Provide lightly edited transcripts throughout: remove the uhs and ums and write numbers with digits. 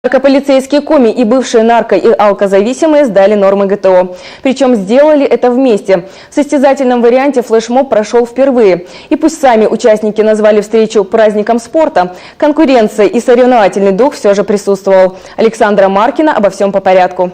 Наркополицейские коми и бывшие нарко- и алкозависимые сдали нормы ГТО. Причем сделали это вместе. В состязательном варианте флешмоб прошел впервые. И пусть сами участники назвали встречу праздником спорта, конкуренция и соревновательный дух все же присутствовал. Александра Маркина обо всем по порядку.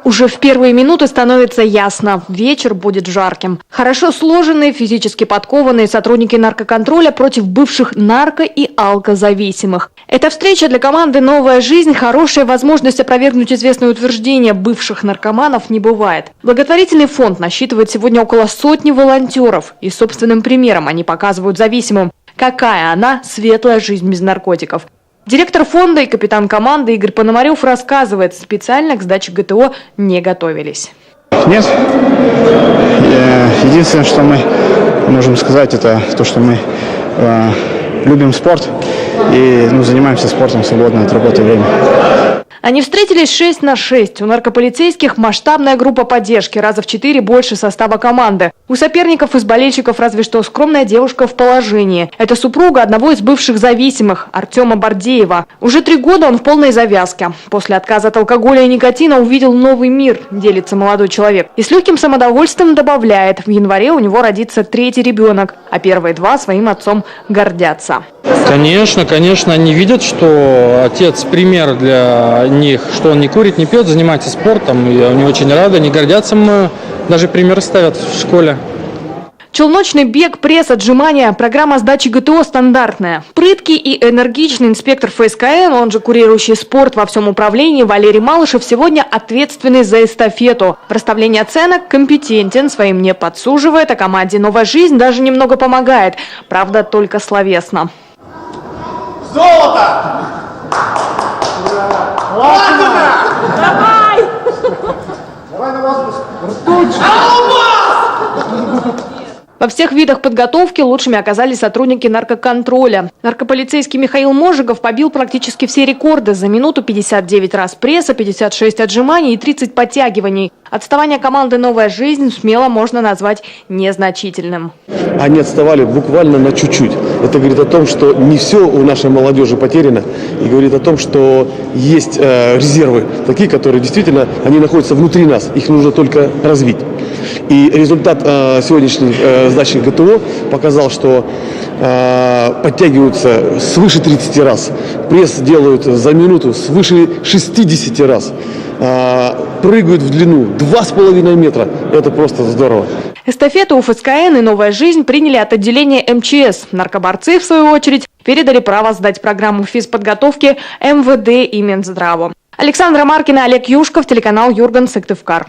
Уже в первые минуты становится ясно – вечер будет жарким. Хорошо сложенные, физически подкованные сотрудники наркоконтроля против бывших нарко- и алкозависимых. Эта встреча для команды «Новая жизнь» – хорошая возможность опровергнуть известное утверждение – бывших наркоманов не бывает. Благотворительный фонд насчитывает сегодня около сотни волонтеров. И собственным примером они показывают зависимым, какая она светлая жизнь без наркотиков. Директор фонда и капитан команды Игорь Пономарев рассказывает, специально к сдаче ГТО не готовились. Нет. Единственное, что мы можем сказать, это то, что мы любим спорт и занимаемся спортом в свободное от работы время. Они встретились 6 на 6. У наркополицейских масштабная группа поддержки, раза в 4 больше состава команды. У соперников из болельщиков разве что скромная девушка в положении. Это супруга одного из бывших зависимых, Артема Бардеева. Уже 3 года он в полной завязке. После отказа от алкоголя и никотина увидел новый мир, делится молодой человек. И с легким самодовольством добавляет, в январе у него родится 3-й ребенок, а первые 2 своим отцом гордятся. Конечно, они видят, что отец пример для них, что он не курит, не пьет, занимается спортом, и они очень рады, они гордятся, даже пример ставят в школе. Челночный бег, пресс, отжимания. Программа сдачи ГТО стандартная. Прыткий и энергичный инспектор ФСКН, он же курирующий спорт во всем управлении, Валерий Малышев сегодня ответственный за эстафету. В расставлении оценок компетентен, своим не подсуживает, а команде «Новая жизнь» даже немного помогает. Правда, только словесно. Золото! Платина! Давай! Давай на воздух! Во всех видах подготовки лучшими оказались сотрудники наркоконтроля. Наркополицейский Михаил Можигов побил практически все рекорды. За минуту 59 раз пресса, 56 отжиманий и 30 подтягиваний. Отставание команды «Новая жизнь» смело можно назвать незначительным. Они отставали буквально на чуть-чуть. Это говорит о том, что не все у нашей молодежи потеряно. И говорит о том, что есть резервы, такие, которые действительно они находятся внутри нас. Их нужно только развить. И результат сегодняшней сдачи ГТО показал, что подтягиваются свыше 30 раз. Пресс делают за минуту свыше 60 раз. Прыгают в длину 2,5 метра. Это просто здорово. Эстафету у ФСКН и «Новая жизнь» приняли от отделения МЧС. Наркоборцы, в свою очередь, передали право сдать программу физподготовки МВД и Минздраву. Александра Маркина, Олег Юшков, телеканал Юрган, Сыктывкар.